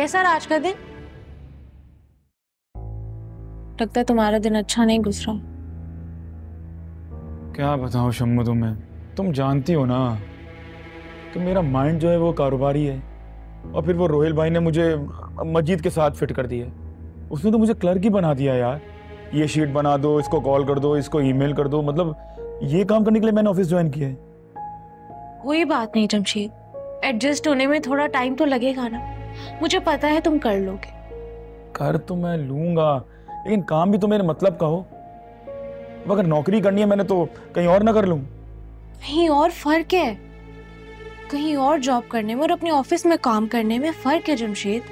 कैसा रहा आज का दिन? लगता है तुम्हारा दिन अच्छा नहीं गुजरा। क्या बताऊं शम्मू तुम्हें, तुम जानती हो ना कि मेरा माइंड जो है वो कारोबारी है। और फिर वो रोहिल भाई ने मुझे मजीद के साथ फिट कर दिया। उसने तो मुझे क्लर्क ही बना दिया यार। ये शीट बना दो, इसको कॉल कर दो, इसको ईमेल कर दो, मतलब ये काम करने के लिए मैंने ऑफिस ज्वाइन किया है। कोई बात नहीं जमशेद, एडजस्ट होने में थोड़ा टाइम तो लगेगा ना। मुझे पता है तुम कर लोगे। कर तो मैं लूंगा, लेकिन काम भी तो मेरे मतलब का हो। अब अगर नौकरी करनी है मैंने तो कहीं और ना कर लूं। कहीं और फर्क है, कहीं और जॉब करने में और अपने ऑफिस में काम करने में फर्क है जमशेद।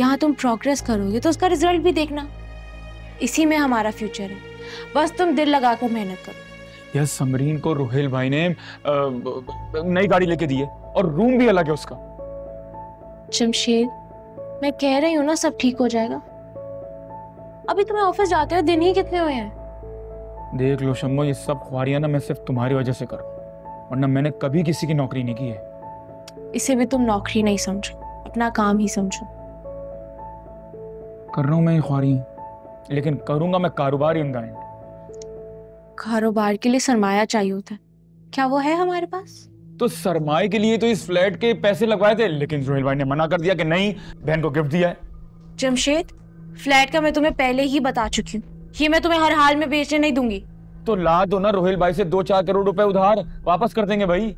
यहाँ तुम प्रोग्रेस करोगे तो उसका रिजल्ट भी देखना, इसी में हमारा फ्यूचर है। बस तुम दिल लगाकर मेहनत करो। यह समरीन को रोहिल भाई ने नई गाड़ी लेके दी है और रूम भी अलग है उसका। जमशेद, मैं कह रही हूँ ना सब ठीक हो जाएगा। अभी तुम्हें ऑफिस जाते हुए दिन ही कितने हुए हैं? देख लो शम्मो, ये सब ख्वारियां ना मैं सिर्फ तुम्हारी वजह से कर रहा हूं, वरना मैंने कभी किसी की नौकरी नहीं की है। इसे भी तुम नौकरी नहीं समझो, अपना काम ही समझो। कर रहा हूं मैं ये ख्वारी, लेकिन करूंगा मैं कारोबार इन द एंड। कारोबार के लिए सरमाया चाहिए होता है, क्या वो है हमारे पास? तो सरमाए के लिए तो इस फ्लैट के पैसे लगवाए थे, लेकिन रोहिल भाई ने मना कर दिया कि नहीं, बहन को गिफ्ट दिया है। जमशेद, फ्लैट का मैं तुम्हें पहले ही बता चुकी हूँ, ये मैं तुम्हें हर हाल में बेचने नहीं दूंगी। तो ला दो ना रोहिल भाई से 2-4 करोड़ रुपए उधार, वापस कर देंगे भाई।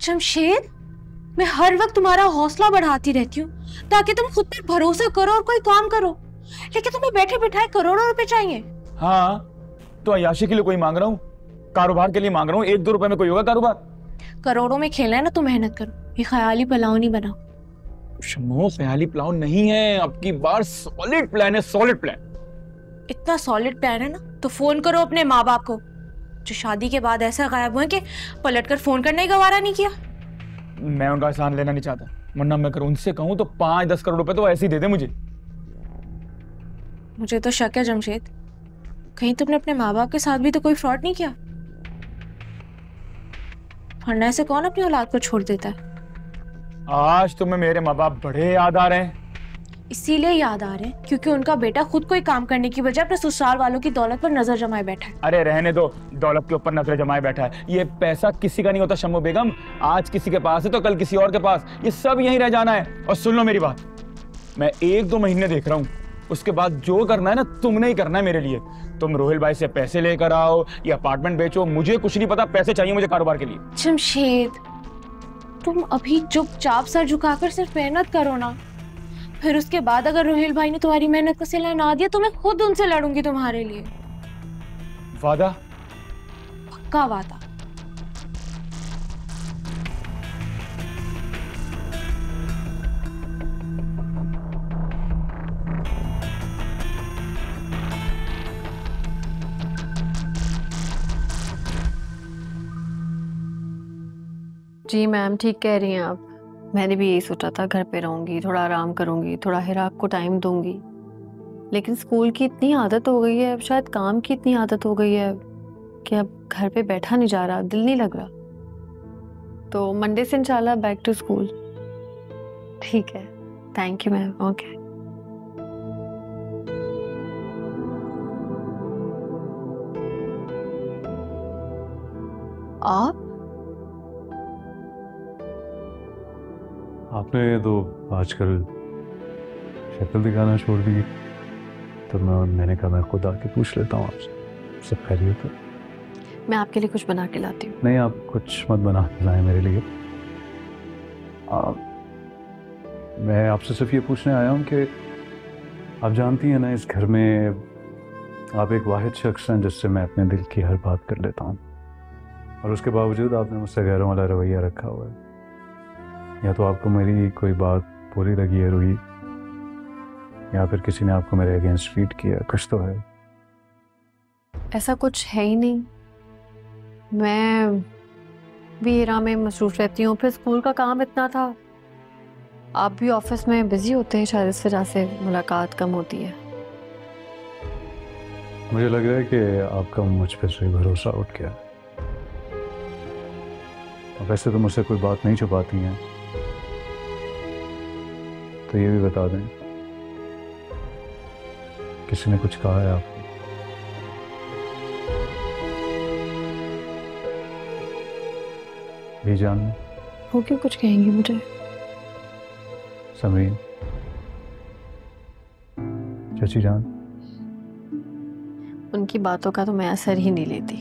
जमशेद, मैं हर वक्त तुम्हारा हौसला बढ़ाती रहती हूँ ताकि तुम खुद पर भरोसा करो और कोई काम करो, लेकिन तुम्हें बैठे बिठाए करोड़ों रुपए चाहिए। हाँ, तो अय्याशी के लिए कोई मांग रहा हूँ, कारोबार के लिए मांग रहा हूँ। 1-2 रुपए में कोई होगा कारोबार? करोड़ों में खेलना है ना तो मेहनत करो, ये ख्याली पुलाव नहीं बनाओ। शम्मो, ख्याली प्लान नहीं है, अब की बार सॉलिड प्लान है, सॉलिड प्लान। इतना सॉलिड प्लान है ना तो फोन करो अपने माँ बाप को, जो शादी के बाद ऐसा गायब हुए कि पलटकर फोन करने ही गवारा नहीं किया। मैं उनका एहसान लेना नहीं चाहता, वरना मैं अगर उनसे कहूँ तो 5-10 करोड़ रुपए तो ऐसे ही दे दे मुझे। मुझे तो शक है जमशेद, कहीं तुमने अपने माँ बाप के साथ भी तो कोई फ्रॉड नहीं किया, वरना ऐसे कौन अपनी औलाद को छोड़ देता है। आज तुम्हें मेरे माँ बाप बड़े याद आ रहे हैं। इसीलिए याद आ रहे हैं क्योंकि उनका बेटा खुद कोई काम करने की बजाय अपने ससुराल वालों की दौलत पर नजर जमाए बैठा है। अरे रहने दो, दौलत के ऊपर नजर जमाए बैठा है। ये पैसा किसी का नहीं होता शम्मो बेगम, आज किसी के पास है तो कल किसी और के पास, ये सब यहीं रह जाना है। और सुन लो मेरी बात, मैं 1-2 महीने देख रहा हूँ, उसके बाद जो करना है ना तुमने ही करना है मेरे लिए। तुम रोहिल भाई से पैसे लेकर आओ या अपार्टमेंट बेचो, मुझे कुछ नहीं पता, पैसे चाहिए मुझे कारोबार के लिए। जमशेद, तुम अभी चुपचाप सर झुकाकर सिर्फ मेहनत करो ना, फिर उसके बाद अगर रोहिल भाई ने तुम्हारी मेहनत का सिला ना दिया तो मैं खुद उनसे लड़ूंगी तुम्हारे लिए। वादा? पक्का वादा। जी मैम, ठीक कह रही हैं आप। मैंने भी यही सोचा था, घर पे रहूंगी, थोड़ा आराम करूंगी, थोड़ा हिराक को टाइम दूंगी, लेकिन स्कूल की इतनी आदत हो गई है, अब शायद काम की इतनी आदत हो गई है कि अब घर पे बैठा नहीं जा रहा, दिल नहीं लग रहा। तो मंडे से इंशाल्लाह बैक टू स्कूल। ठीक है, थैंक यू मैम। ओके। आप आपने तो आजकल शक्ल दिखाना छोड़ दी, तो मैंने कहा मैं खुद आके पूछ लेता हूँ आपसे, सब खैरियत है? मैं आपके लिए कुछ बना के लाती हूँ। नहीं, आप कुछ मत बना के लाएं मेरे लिए। मैं आपसे सिर्फ ये पूछने आया हूँ कि आप जानती हैं ना, इस घर में आप एक वाहिद शख्स हैं जिससे मैं अपने दिल की हर बात कर लेता हूँ, और उसके बावजूद आपने मुझसे गैरों वाला रवैया रखा हुआ है। या तो आपको मेरी कोई बात बुरी लगी है रूही, या फिर किसी ने आपको मेरे अगेंस्ट ट्वीट किया, कुछ तो है। ऐसा कुछ है ही नहीं, मैं भी हीरा में मसरूफ रहती हूँ, फिर स्कूल का काम इतना था, आप भी ऑफिस में बिजी होते हैं, शायद इस वजह से मुलाकात कम होती है। मुझे लग रहा है कि आपका मुझ पर से भरोसा उठ गया। वैसे तो मुझसे कोई बात नहीं छुपाती हैं, तो ये भी बता दें, किसी ने कुछ कहा है आपको? बीजान ने? वो क्यों कुछ कहेंगे मुझे? समरीन, चाची जान? उनकी बातों का तो मैं असर ही नहीं लेती,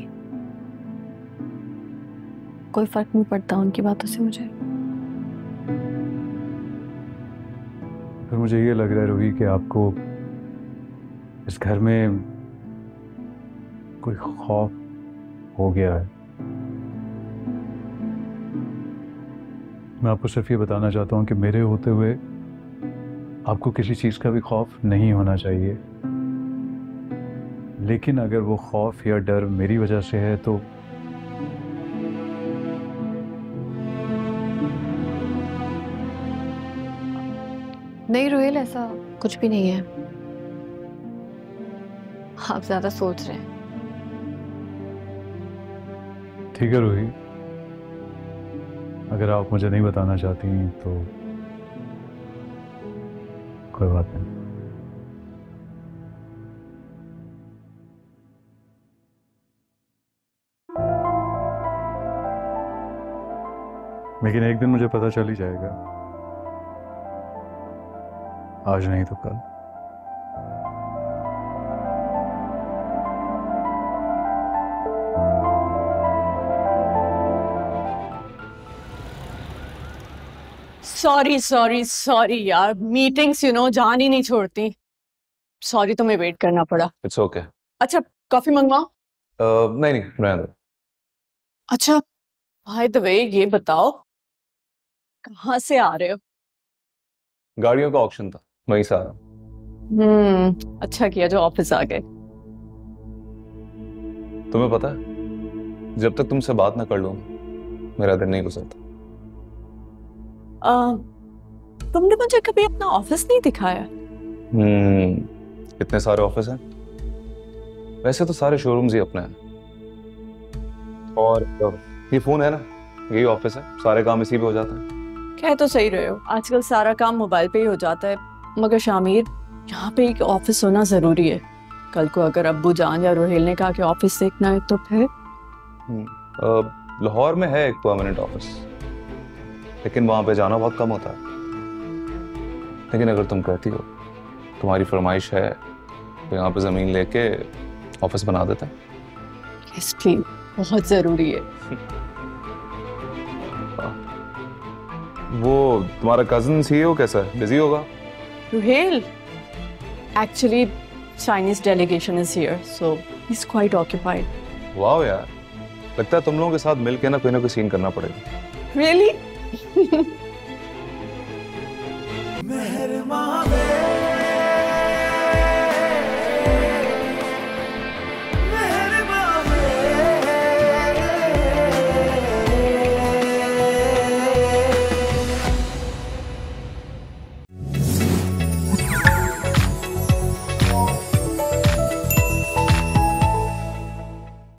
कोई फर्क नहीं पड़ता उनकी बातों से मुझे। फिर मुझे ये लग रहा है रोही कि आपको इस घर में कोई खौफ हो गया है। मैं आपको सिर्फ ये बताना चाहता हूँ कि मेरे होते हुए आपको किसी चीज़ का भी खौफ नहीं होना चाहिए, लेकिन अगर वो खौफ या डर मेरी वजह से है तो नहीं रोहेल, ऐसा कुछ भी नहीं है, आप ज्यादा सोच रहे हैं। ठीक है रोही, अगर आप मुझे नहीं बताना चाहती तो कोई बात नहीं। लेकिन एक दिन मुझे पता चल ही जाएगा, आज नहीं तो कल। सॉरी सॉरी सॉरी यार, मीटिंग्स जान ही नहीं छोड़ती। सॉरी, तुम्हें वेट करना पड़ा। It's okay. अच्छा, कॉफी मंगवाओ? नहीं नहीं, रहने दो। अच्छा, बाय द वे ये बताओ, कहाँ से आ रहे हो? गाड़ियों का ऑक्शन था, वहीं से आ रहा हूं। अच्छा किया जो ऑफिस आ गए। तुम्हें पता है, जब तक तुमसे बात ना कर लूं मेरा दिन नहीं गुजरता। तुमने मुझे कभी अपना ऑफिस नहीं दिखाया। इतने सारे ऑफिस हैं, वैसे तो सारे शोरूम्स ही अपने हैं, और ये फोन है ना, यही ऑफिस है, सारे काम इसी पे हो जाते हैं। कह तो सही रहे हो, आजकल सारा काम मोबाइल पे ही हो जाता है, मगर शामिर यहाँ पे एक ऑफिस होना जरूरी है। कल को अगर अब्बू जान या रोहेल ने कहा कि ऑफिस देखना है तो फिर? लाहौर में है एक परमानेंट ऑफिस, लेकिन वहां पे जाना बहुत कम होता है। लेकिन अगर तुम कहती हो, तुम्हारी फरमाइश है, तो यहाँ पे जमीन लेके ऑफिस बना देते हैं। यस प्लीज, बहुत जरूरी है। वो तुम्हारा कजिन सीईओ कैसा है, बिजी होगा? Rohel, actually Chinese delegation is here, so he is quite occupied. वाह यार, लगता है तुम लोगों के साथ मिलके ना कोई सीन करना पड़ेगा। रियली? मेहरबान